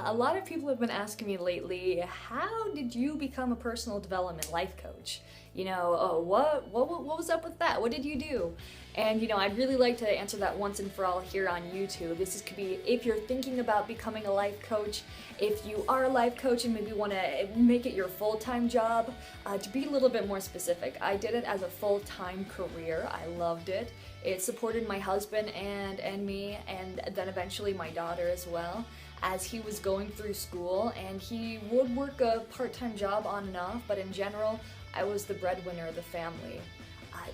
A lot of people have been asking me lately, how did you become a personal development life coach? Oh, what was up with that? What did you do? And I'd really like to answer that once and for all here on YouTube. Could be if you're thinking about becoming a life coach, if you are a life coach and maybe want to make it your full-time job. To be a little bit more specific, I did it as a full-time career. I loved it. It supported my husband and me, and then eventually my daughter as well, as he was going through school, and he would work a part-time job on and off, but in general, I was the breadwinner of the family.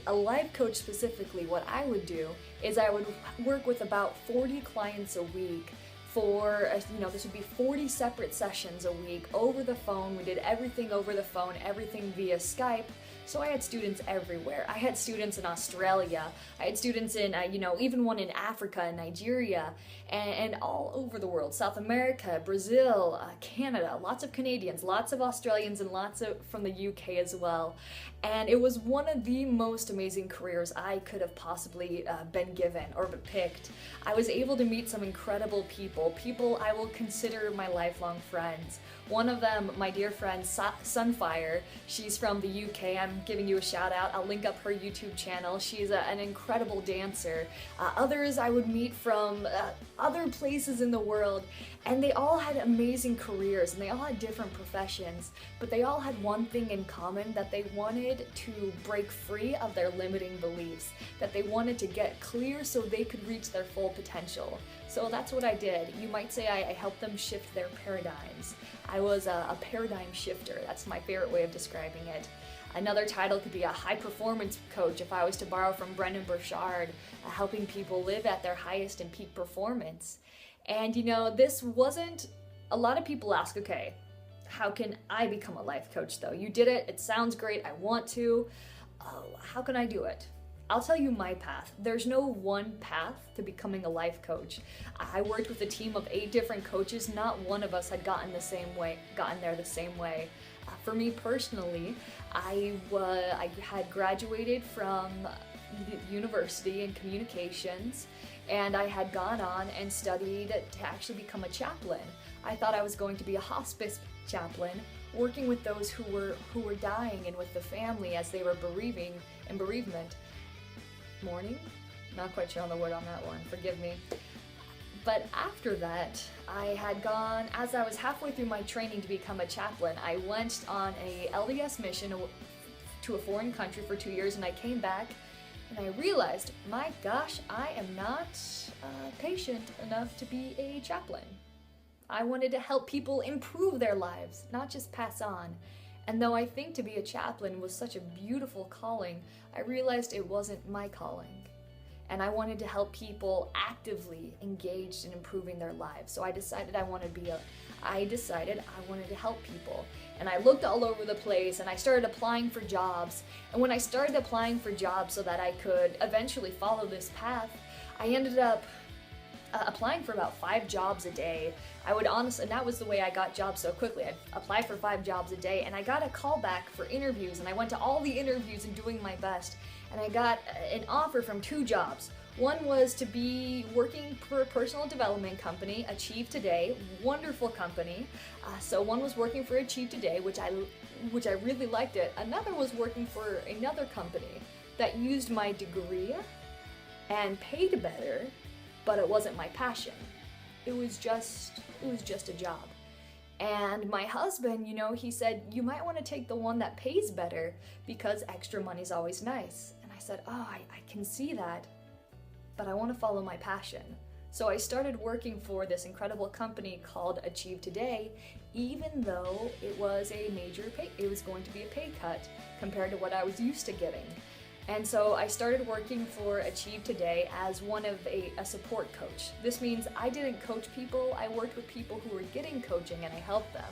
A life coach specifically, what I would do is I would work with about 40 clients a week for, this would be 40 separate sessions a week over the phone. We did everything over the phone, everything via Skype. So I had students everywhere. I had students in Australia. I had students in, even one in Africa and Nigeria, and all over the world. South America, Brazil, Canada, lots of Canadians, lots of Australians, and lots of from the UK as well. And it was one of the most amazing careers I could have possibly been given or picked. I was able to meet some incredible people I will consider my lifelong friends. One of them, my dear friend Sunfire, she's from the UK. I'm giving you a shout out. I'll link up her YouTube channel. She's an incredible dancer. Others I would meet from other places in the world, and they all had amazing careers and they all had different professions, but they all had one thing in common, that they wanted to break free of their limiting beliefs, that they wanted to get clear so they could reach their full potential. So that's what I did. You might say I helped them shift their paradigms. I was a paradigm shifter. That's my favorite way of describing it. Another title could be a high performance coach if I was to borrow from Brendan Burchard, helping people live at their highest and peak performance. And this wasn't, a lot of people ask, okay, how can I become a life coach though? You did it sounds great, I want to. How can I do it? I'll tell you my path. There's no one path to becoming a life coach. I worked with a team of 8 different coaches. Not one of us had gotten there the same way. For me personally, I had graduated from university in communications, and I had gone on and studied to actually become a chaplain. I thought I was going to be a hospice chaplain, working with those who were dying and with the family as they were bereavement. Mourning? Not quite sure on the word on that one, forgive me. But after that, as I was halfway through my training to become a chaplain, I went on a LDS mission to a foreign country for 2 years, and I came back and I realized, my gosh, I am not patient enough to be a chaplain. I wanted to help people improve their lives, not just pass on. And though I think to be a chaplain was such a beautiful calling, I realized it wasn't my calling. And I wanted to help people actively engaged in improving their lives. So I decided I wanted to help people. And I looked all over the place and I started applying for jobs. And when I started applying for jobs so that I could eventually follow this path, I ended up applying for about 5 jobs a day. And that was the way I got jobs so quickly. I'd apply for 5 jobs a day, and I got a call back for interviews, and I went to all the interviews and doing my best, and I got an offer from 2 jobs. One was to be working for a personal development company, Achieve Today, wonderful company. So one was working for Achieve Today, which I really liked it. Another was working for another company that used my degree and paid better, but it wasn't my passion. It was just a job. And my husband, he said, you might want to take the one that pays better because extra money's always nice. And I said, I can see that, but I want to follow my passion. So I started working for this incredible company called Achieve Today, even though it was going to be a pay cut compared to what I was used to getting. And so I started working for Achieve Today as one of a support coach. This means I didn't coach people, I worked with people who were getting coaching and I helped them.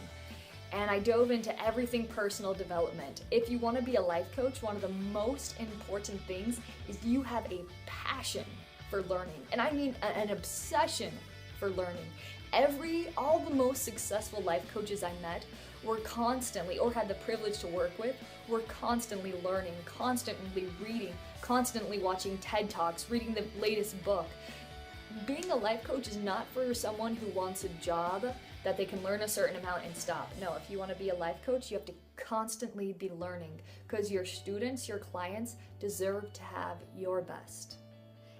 And I dove into everything personal development. If you want to be a life coach, one of the most important things is you have a passion for learning. And I mean an obsession for learning. All the most successful life coaches I met were constantly, or had the privilege to work with, were constantly learning, constantly reading, constantly watching TED Talks, reading the latest book. Being a life coach is not for someone who wants a job that they can learn a certain amount and stop. No, if you want to be a life coach, you have to constantly be learning, because your students, your clients deserve to have your best.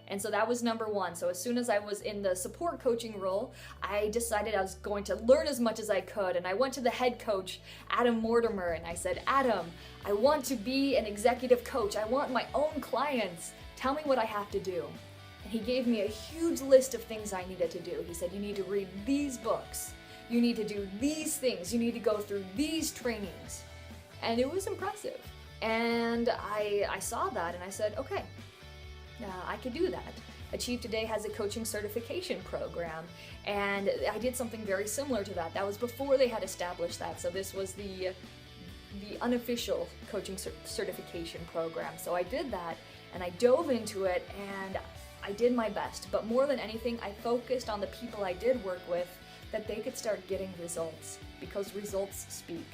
And so that was number one. So as soon as I was in the support coaching role, I decided I was going to learn as much as I could. And I went to the head coach, Adam Mortimer, and I said, Adam, I want to be an executive coach. I want my own clients. Tell me what I have to do. And he gave me a huge list of things I needed to do. He said, you need to read these books. You need to do these things. You need to go through these trainings. And it was impressive. And I saw that and I said, okay, I could do that. Achieve Today has a coaching certification program, and I did something very similar to that. That was before they had established that, so this was the unofficial coaching certification program. So I did that, and I dove into it, and I did my best. But more than anything, I focused on the people I did work with, that they could start getting results, because results speak.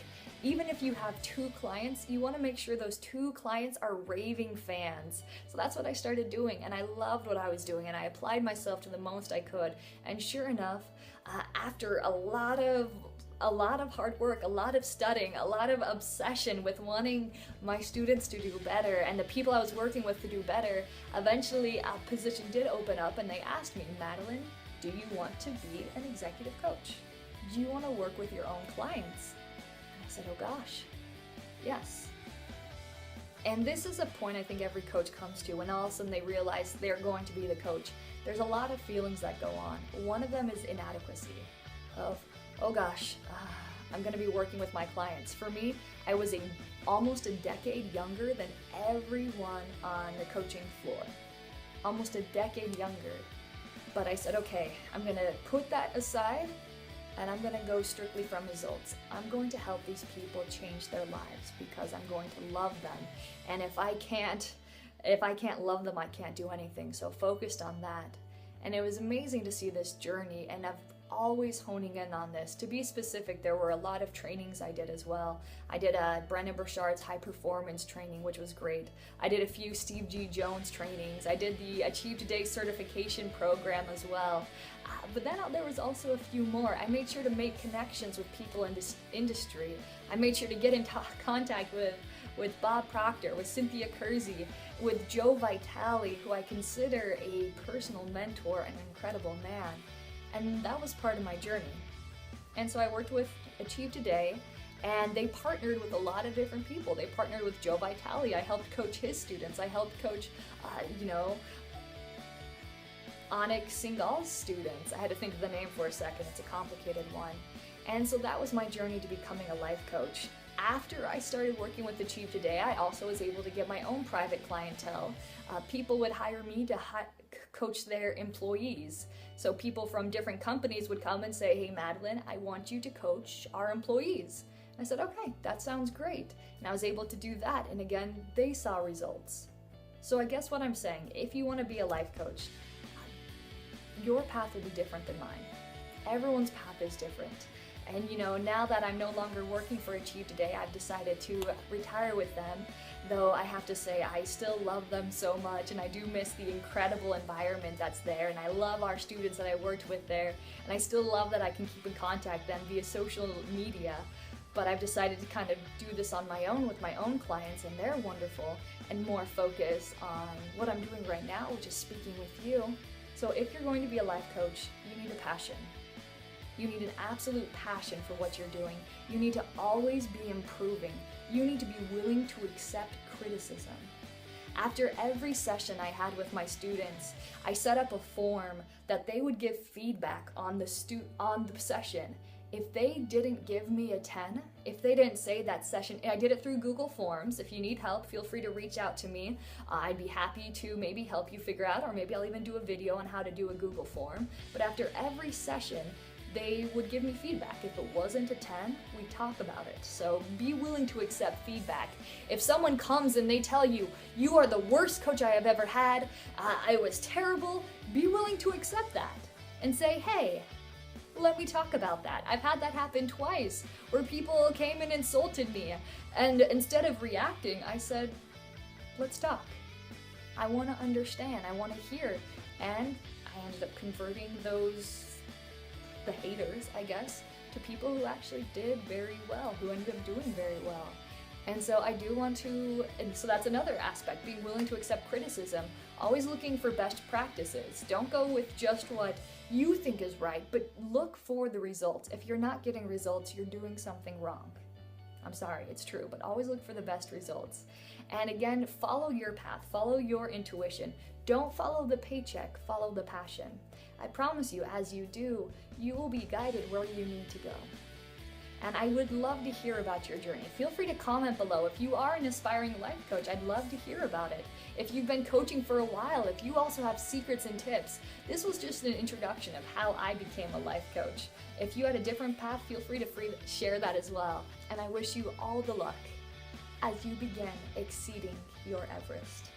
Even if you have 2 clients, you want to make sure those 2 clients are raving fans. So that's what I started doing, and I loved what I was doing, and I applied myself to the most I could. And sure enough, after a lot of hard work, a lot of studying, a lot of obsession with wanting my students to do better and the people I was working with to do better, eventually a position did open up, and they asked me, Madeline, do you want to be an executive coach? Do you want to work with your own clients? I said, oh gosh, yes. And this is a point I think every coach comes to when all of a sudden they realize they're going to be the coach. There's a lot of feelings that go on. One of them is inadequacy of, oh gosh, I'm going to be working with my clients. For me, I was almost a decade younger than everyone on the coaching floor. Almost a decade younger. But I said, okay, I'm going to put that aside, and I'm going to go strictly from results. I'm going to help these people change their lives because I'm going to love them. And if I can't love them, I can't do anything. So focused on that. And it was amazing to see this journey, and I've always honing in on this. To be specific, there were a lot of trainings I did as well. I did a Brendon Burchard's high performance training, which was great. I did a few Steve G. Jones trainings. I did the Achieve Today certification program as well. But then there was also a few more. I made sure to make connections with people in this industry. I made sure to get in contact with Bob Proctor, with Cynthia Kersey, with Joe Vitale, who I consider a personal mentor and an incredible man. And that was part of my journey. And so I worked with Achieve Today, and they partnered with a lot of different people. They partnered with Joe Vitale. I helped coach his students. I helped coach, Anik Singh's students. I had to think of the name for a second. It's a complicated one. And so that was my journey to becoming a life coach. After I started working with Achieve Today, I also was able to get my own private clientele. People would hire me to coach their employees. So people from different companies would come and say, hey Madeline, I want you to coach our employees. I said, okay, that sounds great. And I was able to do that, and again, they saw results. So I guess what I'm saying, if you want to be a life coach, your path will be different than mine. Everyone's path is different. And now that I'm no longer working for Achieve Today, I've decided to retire with them, though I have to say I still love them so much, and I do miss the incredible environment that's there, and I love our students that I worked with there, and I still love that I can keep in contact with them via social media. But I've decided to kind of do this on my own with my own clients, and they're wonderful, and more focus on what I'm doing right now, which is speaking with you. So if you're going to be a life coach, you need a passion. You need an absolute passion for what you're doing. You need to always be improving. You need to be willing to accept criticism. After every session I had with my students, I set up a form that they would give feedback on the session. If they didn't give me a 10, if they didn't say that session, I did it through Google Forms. If you need help, feel free to reach out to me. I'd be happy to maybe help you figure out, or maybe I'll even do a video on how to do a Google form. But after every session, they would give me feedback. If it wasn't a 10, we'd talk about it. So be willing to accept feedback. If someone comes and they tell you, you are the worst coach I have ever had, I was terrible, be willing to accept that and say, hey, let me talk about that. I've had that happen twice, where people came and insulted me, and instead of reacting, I said, let's talk. I want to understand, I want to hear, and I ended up converting the haters, I guess, to people who actually did very well, who ended up doing very well. And so I do want to, and so that's another aspect, being willing to accept criticism, always looking for best practices. Don't go with just what you think is right, but look for the results. If you're not getting results, you're doing something wrong. I'm sorry, it's true, but always look for the best results. And again, follow your path, follow your intuition. Don't follow the paycheck, follow the passion. I promise you, as you do, you will be guided where you need to go. And I would love to hear about your journey. Feel free to comment below. If you are an aspiring life coach, I'd love to hear about it. If you've been coaching for a while, if you also have secrets and tips, this was just an introduction of how I became a life coach. If you had a different path, feel free to share that as well. And I wish you all the luck as you begin exceeding your Everest.